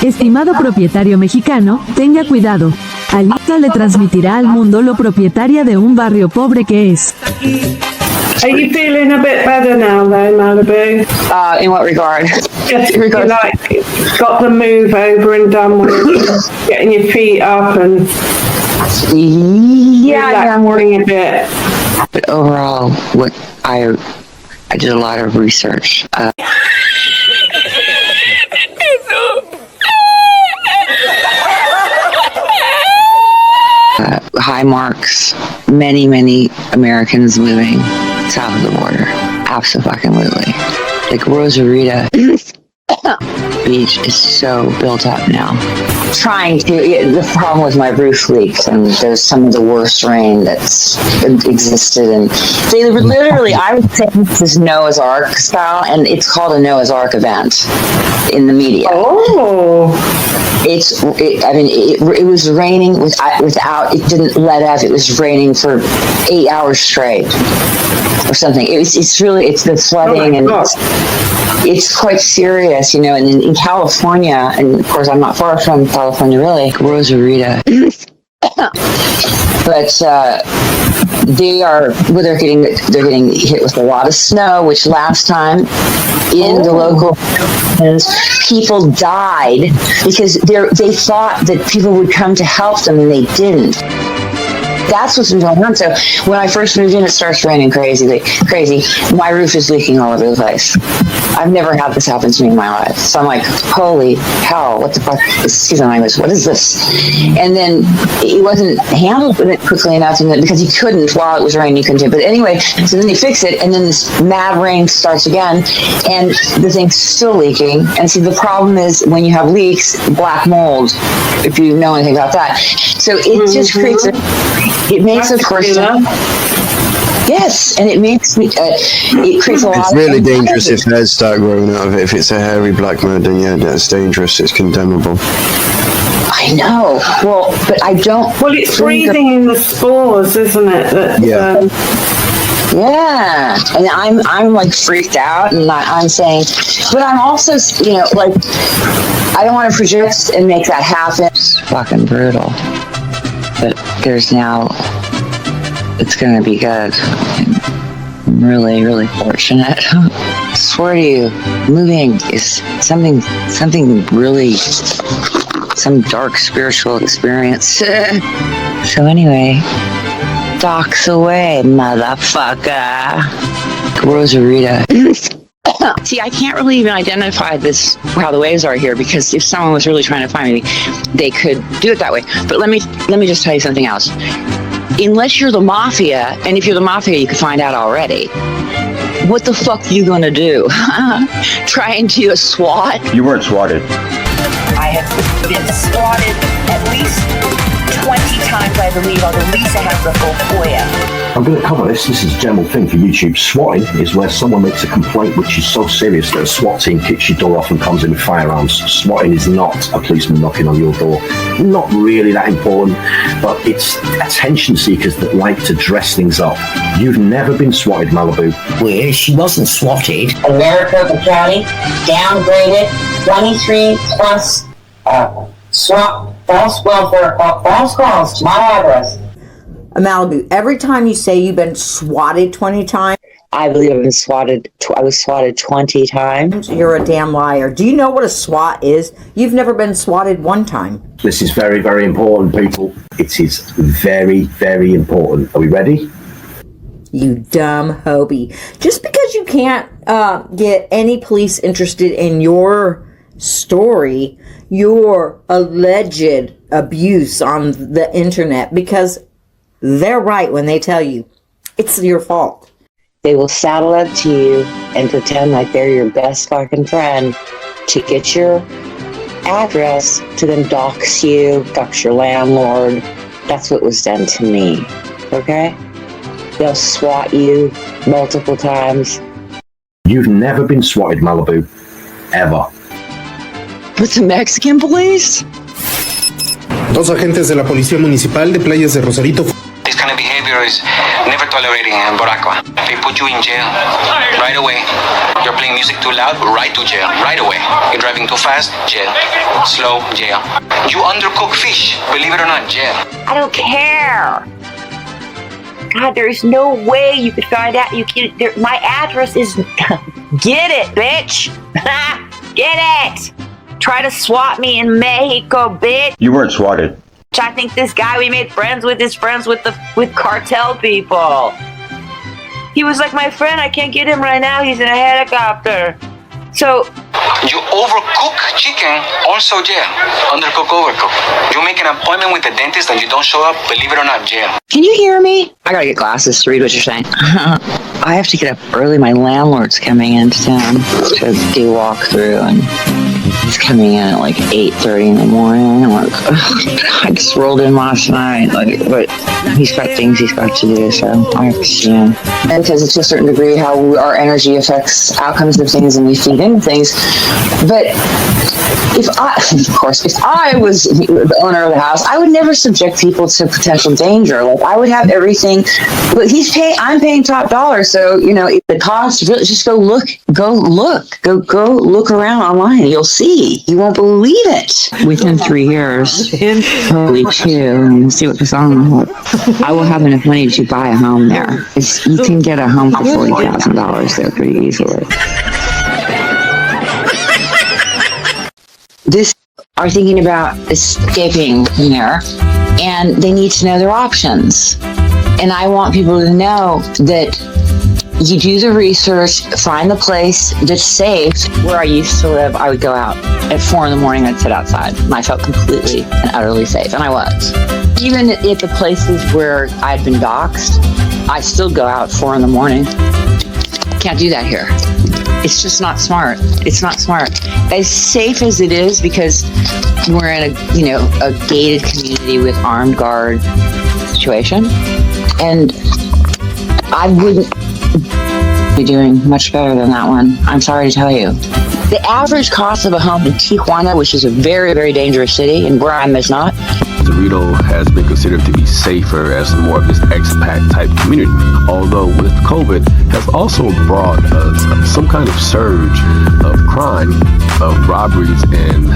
Estimado propietario mexicano, tenga cuidado. Alyssa le transmitirá al mundo lo propietaria de un barrio pobre que es. Are you feeling a bit better now, though, Malibu? In what regard? Just like got the move over and done with, getting your feet up and I'm worrying a bit. But overall, what I did a lot of research. High marks, many Americans moving south of the border. Absolutely. Like Rosarita Beach is so built up now. The problem with my roof leaks, and there's some of the worst rain that's existed. And they literally, I would say this is Noah's Ark style, and it's called a Noah's Ark event in the media. Oh. It was raining without, it didn't let up. It was raining for 8 hours straight or something. It's the flooding, and it's quite serious, and in California, and of course I'm not far from California really, Rosarita. But they're getting hit with a lot of snow, which last time in the local people died because they thought that people would come to help them, and they didn't. That's what's been going on. So when I first moved in, it starts raining crazy. My roof is leaking all over the place. I've never had this happen to me in my life. So I'm like, holy hell, what the fuck? Excuse my language. What is this? And then it wasn't handled quickly enough, and because he couldn't while it was raining, he couldn't do it. But anyway, so then they fix it, and then this mad rain starts again, and the thing's still leaking. And see, the problem is when you have leaks, black mold, if you know anything about that. So it just creates it makes a person. Yes, and it makes me. It creates a lot. It's really dangerous if hairs start growing out of it. If it's a hairy black mold, then yeah, that's dangerous. It's condemnable. I know. Well, but I don't. Well, it's breathing in the spores, isn't it? Yeah, and I'm like freaked out, and I'm saying, but I'm also, I don't want to project and make that happen. It's fucking brutal. But it's going to be good. I'm really fortunate. I swear to you, moving is something really, some dark spiritual experience. So anyway, docks away, motherfucker. Rosarita. See, I can't really even identify how the waves are here, because if someone was really trying to find me, they could do it that way. But let me just tell you something else. Unless you're the mafia, and if you're the mafia, you can find out already. What the fuck are you gonna do? Try and do a SWAT? You weren't swatted. I have been swatted at least 20 times, I believe, although Lisa has the full FOIA. I'm going to cover this. This is a general thing for YouTube. Swatting is where someone makes a complaint which is so serious that a SWAT team kicks your door off and comes in with firearms. Swatting is not a policeman knocking on your door. Not really that important, but it's attention seekers that like to dress things up. You've never been swatted, Malibu. Well, she wasn't swatted. Maricopa County downgraded 23 plus SWAT false welfare false calls to my address. Malibu, every time you say you've been swatted 20 times, I believe I've been swatted. I was swatted 20 times. You're a damn liar. Do you know what a SWAT is? You've never been swatted one time. This is very, very important, people. It is very, very important. Are we ready? You dumb hobie. Just because you can't get any police interested in your story, your alleged abuse on the internet, because they're right when they tell you it's your fault. They will saddle up to you and pretend like they're your best fucking friend to get your address, to then dox you, dox your landlord. That's what was done to me, okay? They'll swat you multiple times. You've never been swatted, Malibu. Ever. With the Mexican police? Dos agentes de la Policía Municipal de Playas de Rosarito. of behavior is never tolerating Boracua. They put you in jail right away. You're playing music too loud, right to jail, right away. You're driving too fast, jail. Slow, jail. You undercook fish, believe it or not, jail. I don't care. God, there's no way you could find out. You can. My address is. Get it, bitch. Get it. Try to swat me in Mexico, bitch. You weren't swatted. I think this guy we made friends with is friends with cartel people. He was like my friend. I can't get him right now. He's in a helicopter. So you overcook chicken, also jail. Undercook, overcook. You make an appointment with the dentist and you don't show up, believe it or not, jail. Can you hear me? I gotta get glasses to read what you're saying. I have to get up early. My landlord's coming into town to do a walkthrough, and he's coming in at like 8:30 in the morning. I'm like, I just rolled in last night, but he's got things he's got to do, so I have to see him. And because it's to a certain degree how our energy affects outcomes of things, and we feed into things. But if I was the owner of the house, I would never subject people to potential danger. Like, I would have everything, but I'm paying top dollar. So, if the cost, just go look around online. You'll see. You won't believe it. Within 3 years, probably 2, and see what goes on. I will have enough money to buy a home there. You can get a home for $40,000 there pretty easily. This are thinking about escaping from there, and they need to know their options. And I want people to know that you do the research, find the place that's safe. Where I used to live, I would go out at 4 a.m. I'd sit outside, and I felt completely and utterly safe, and I was. Even at the places where I'd been doxxed, I still go out 4 a.m. Can't do that here. It's just not smart. It's not smart. As safe as it is, because we're in a gated community with armed guard situation, and I wouldn't be doing much better than that one. I'm sorry to tell you. The average cost of a home in Tijuana, which is a very, very dangerous city, and where I'm is not. Cerrito has been considered to be safer as more of this expat type community, although with COVID has also brought some kind of surge of crime, of robberies and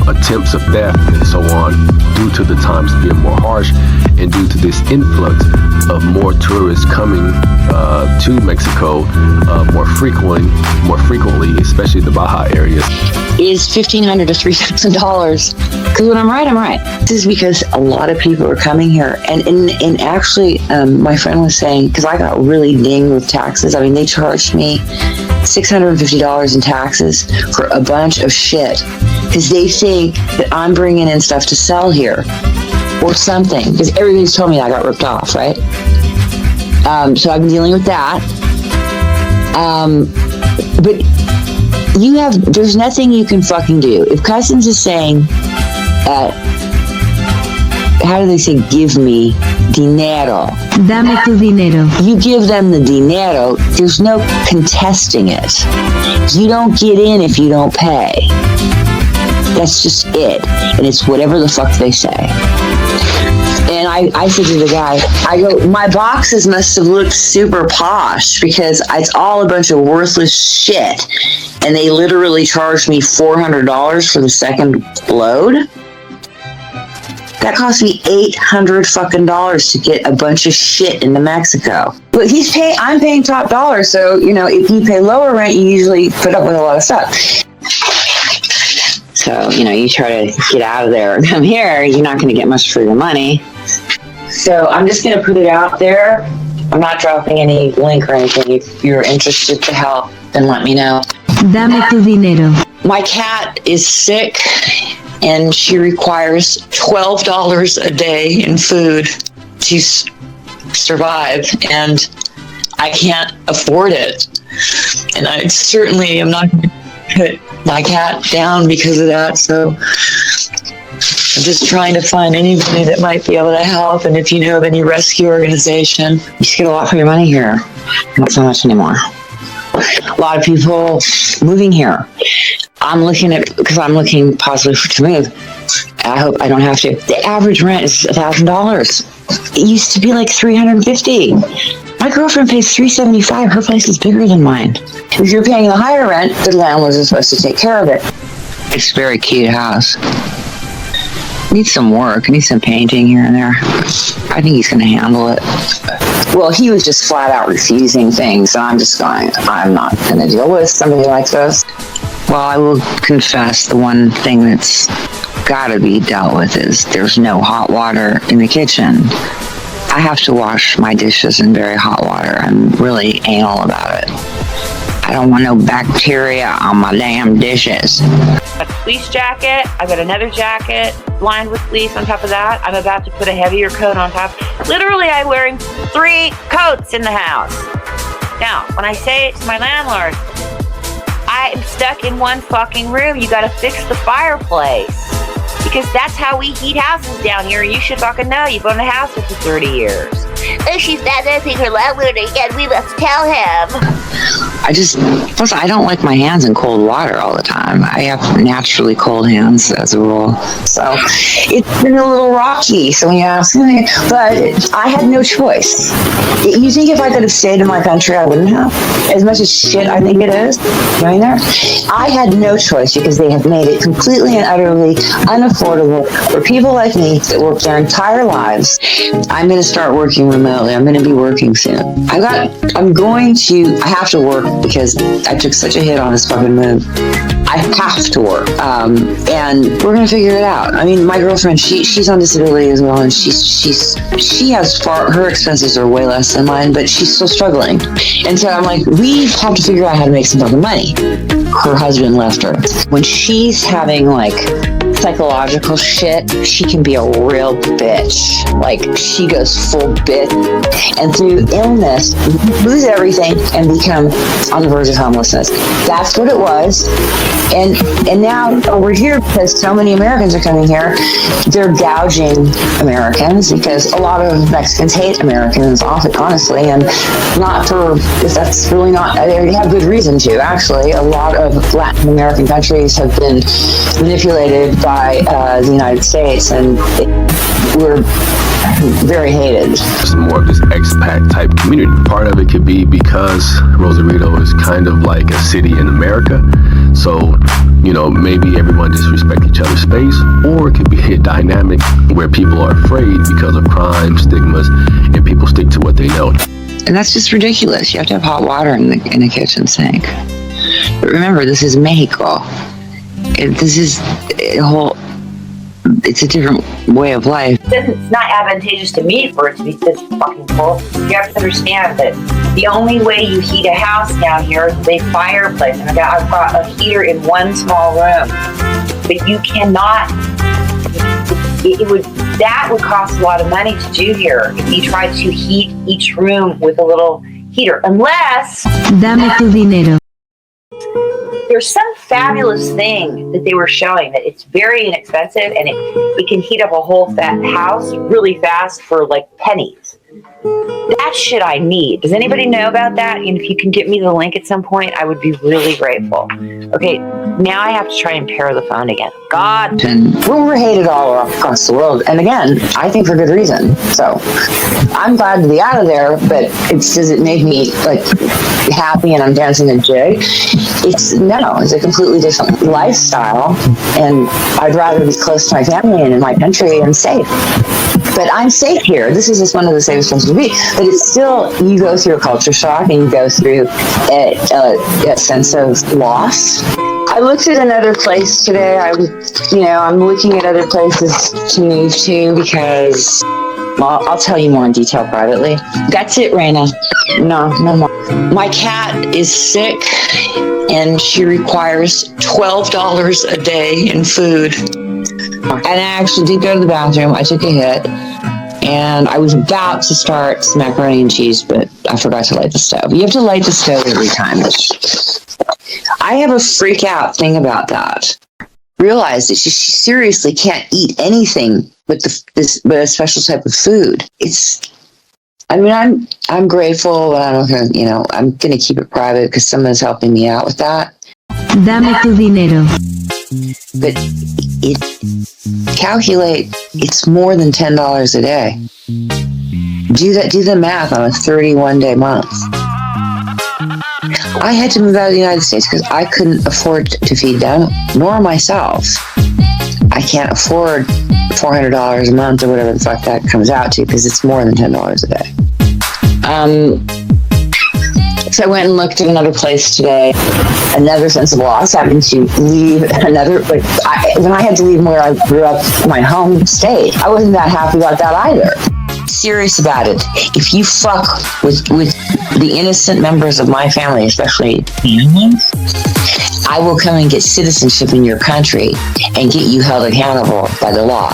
attempts of theft and so on, due to the times being more harsh and due to this influx of more tourists coming to Mexico more frequently, especially the Baja areas. Is $1,500 to $3,000. Because when I'm right. This is because a lot of people are coming here. And actually, my friend was saying, because I got really dinged with taxes. I mean, they charged me $650 in taxes for a bunch of shit. Because they think that I'm bringing in stuff to sell here. Or something. Because everybody's told me I got ripped off, right? So I've been dealing with that. But there's nothing you can fucking do. If Customs is saying, how do they say, give me dinero? Dame tu dinero. You give them the dinero, there's no contesting it. You don't get in if you don't pay. That's just it. And it's whatever the fuck they say. And I said to the guy, I go, my boxes must have looked super posh because it's all a bunch of worthless shit. And they literally charged me $400 for the second load. That cost me $800 fucking to get a bunch of shit into Mexico. But I'm paying top dollar, so if you pay lower rent, you usually put up with a lot of stuff. So, you try to get out of there and come here, you're not going to get much for your money. So I'm just going to put it out there. I'm not dropping any link or anything. If you're interested to help, then let me know. Dame tu dinero. My cat is sick, and she requires $12 a day in food to survive, and I can't afford it. And I certainly am not going to put my cat down because of that, so I'm just trying to find anybody that might be able to help. And if you know of any rescue organization, you just get a lot for your money here. Not so much anymore. A lot of people moving here. Because I'm looking possibly to move. I hope I don't have to. The average rent is $1,000. It used to be like $350. My girlfriend pays $375. Her place is bigger than mine. If you're paying the higher rent, the landlord is supposed to take care of it. It's a very cute house. Needs some work. Needs some painting here and there. I think he's going to handle it. Well, he was just flat out refusing things, so I'm just going, I'm not going to deal with somebody like this. Well, I will confess the one thing that's got to be dealt with is there's no hot water in the kitchen. I have to wash my dishes in very hot water. I'm really anal about it. I don't want no bacteria on my damn dishes. A fleece jacket. I've got another jacket lined with fleece on top of that. I'm about to put a heavier coat on top. Literally, I'm wearing 3 coats in the house. Now, when I say it to my landlord, I am stuck in one fucking room. You gotta fix the fireplace. Because that's how we heat houses down here. You should fucking know. You've owned a house for 30 years. Oh, she's not answering her landlord again. We must tell him. Plus I don't like my hands in cold water all the time. I have naturally cold hands as a rule. So it's been a little rocky. So when you ask me, but I had no choice. You think if I could have stayed in my country, I wouldn't have? As much as shit I think it is going there. I had no choice because they have made it completely and utterly unaffordable for people like me that work their entire lives. I'm going to start working remotely. I'm going to be working soon. I have to work because I took such a hit on this fucking move. I have to work. And we're going to figure it out. I mean, my girlfriend, she's on disability as well, and she has her expenses are way less than mine, but she's still struggling. And so I'm like, we have to figure out how to make some fucking money. Her husband left her. When she's having like psychological shit, she can be a real bitch. Like, she goes full bitch. And through illness, lose everything and become on the verge of homelessness. That's what it was. And now over here, because so many Americans are coming here, they're gouging Americans because a lot of Mexicans hate Americans, honestly, and that's really not, they have good reason to, actually. A lot of Latin American countries have been manipulated by the United States, and we're very hated. It's more of this expat type community. Part of it could be because Rosarito is kind of like a city in America. So, maybe everyone disrespect each other's space, or it could be a dynamic where people are afraid because of crime, stigmas, and people stick to what they know. And that's just ridiculous. You have to have hot water in the kitchen sink. But remember, this is Mexico. This is it's a different way of life. It's not advantageous to me for it to be this fucking cold. You have to understand that the only way you heat a house down here is a fireplace. And I've got a heater in one small room. But you cannot, that would cost a lot of money to do here if you tried to heat each room with a little heater. Unless... Dame tu dinero. There's some fabulous thing that they were showing that it's very inexpensive and it can heat up a whole house really fast for like pennies. That shit I need. Does anybody know about that? And if you can get me the link at some point, I would be really grateful. Okay, now I have to try and pair the phone again. God. And we're hated all across the world. And again, I think for good reason. So I'm glad to be out of there, but does it make me like happy and I'm dancing a jig? It's a completely different lifestyle. And I'd rather be close to my family and in my country and safe. But I'm safe here. This is just one of the safest places to be. But it's still, you go through a culture shock and you go through a sense of loss. I looked at another place today. I'm looking at other places to move to because, well, I'll tell you more in detail privately. That's it, Raina. No more. My cat is sick and she requires $12 a day in food. And I actually did go to the bathroom. I took a hit. And I was about to start some macaroni and cheese, but I forgot to light the stove. You have to light the stove every time. I have a freak out thing about that. Realize that she seriously can't eat anything but a special type of food. I'm grateful, but I'm going to keep it private because someone's helping me out with that. Dame tu dinero. But calculate, it's more than $10 a day. Do the math on a 31-day month. I had to move out of the United States because I couldn't afford to feed them, nor myself. I can't afford $400 a month or whatever the fuck that comes out to, because it's more than $10 a day. So I went and looked at another place today, another sense of loss, having to leave another, when I had to leave where I grew up, my home state, I wasn't that happy about that either. Serious about it. If you fuck with the innocent members of my family, especially families, I will come and get citizenship in your country and get you held accountable by the law.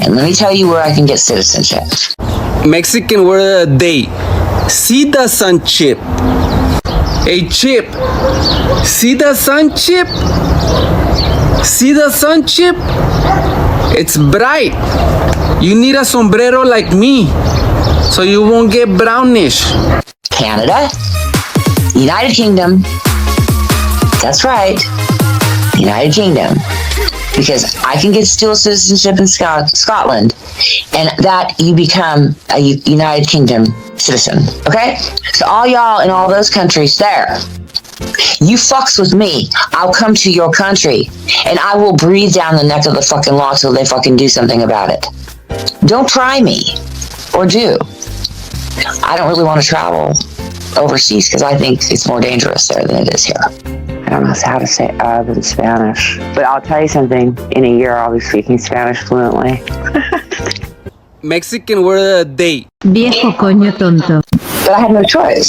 And let me tell you where I can get citizenship. Mexican word of the day. See the sun chip. Hey Chip. See the sun chip? See the sun chip? It's bright. You need a sombrero like me so you won't get brownish. Canada, United Kingdom. That's right. United Kingdom. Because I can get dual citizenship in Scotland, and that you become a United Kingdom citizen. Okay? So all y'all in all those countries there, you fucks with me, I'll come to your country, and I will breathe down the neck of the fucking law till they fucking do something about it. Don't try me. Or do. I don't really want to travel overseas because I think it's more dangerous there than it is here. I don't know how to say in Spanish, but I'll tell you something. In a year, I'll be speaking Spanish fluently. Mexican word of the day. Viejo coño tonto. But I have no choice.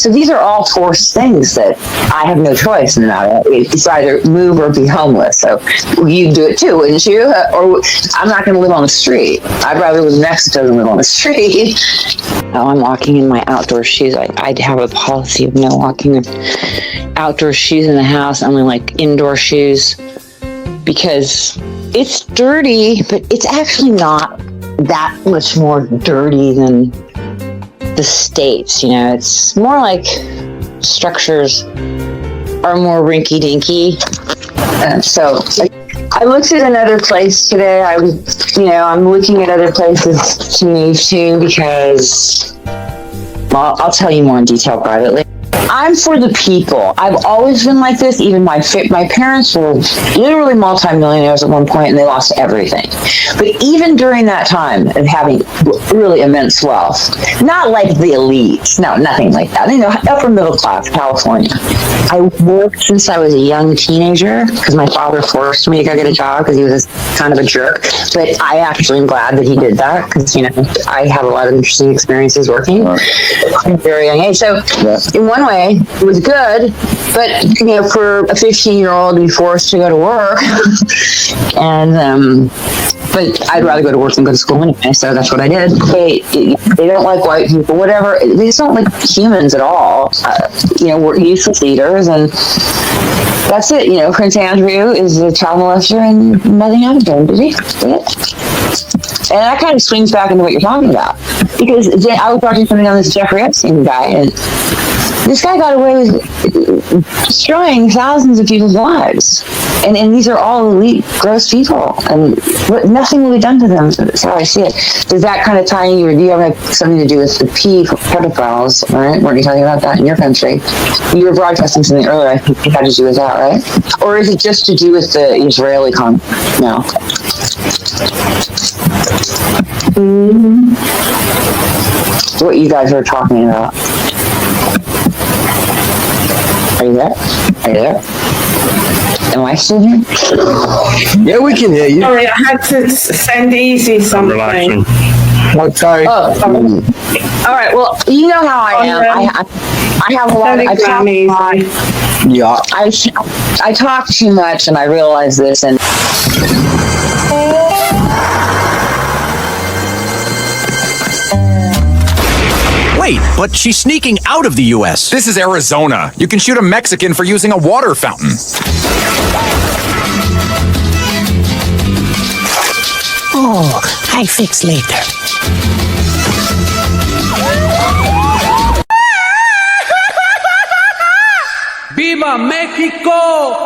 So these are all forced things that I have no choice in that. It's either move or be homeless. So you'd do it too, wouldn't you? Or I'm not going to live on the street. I'd rather live in Mexico than live on the street. Oh, I'm walking in my outdoor shoes. I'd have a policy of no walking in outdoor shoes in the house, only like indoor shoes, because it's dirty, but it's actually not that much more dirty than the States. You know, it's more like structures are more rinky-dinky. So I looked at another place today. I'm looking at other places to move to because, well, I'll tell you more in detail privately. I'm for the people. I've always been like this. Even my parents were literally multimillionaires at one point, and they lost everything. But even during that time of having really immense wealth, not like the elites, no, nothing like that. You know, upper middle class California. I worked since I was a young teenager because my father forced me to go get a job because he was kind of a jerk. But I actually am glad that he did that because, you know, I had a lot of interesting experiences working at a very young age. So in one way, it was good, but, you know, for a 15-year-old to be forced to go to work, and but I'd rather go to work than go to school anyway, so that's what I did. They don't like white people, whatever. They just don't like humans at all. You know, we're useless leaders, and that's it. You know, Prince Andrew is a child molester, and nothing happened to him, did he? And that kind of swings back into what you're talking about, because I was watching something on this Jeffrey Epstein guy, and this guy got away with destroying thousands of people's lives. And these are all elite, gross people. And nothing will be done to them. That's how I see it. Does that kind of tie in? Do you have something to do with the pedophiles, right? Weren't you talking about that in your country? You were broadcasting something earlier. I think it had to do with that, right? Or is it just to do with the Israeli conflict? No. What you guys are talking about. Are you there? Are you there? Am I still here? Yeah, we can hear you. Sorry, I had to send Easy something. Relaxing. What, sorry? Oh, all right. Well, you know how I am. I have a lot. I talk too much, and I realize this. And Wait, but she's sneaking out of the U.S. This is Arizona. You can shoot a Mexican for using a water fountain. Oh, I fix later. ¡Viva México!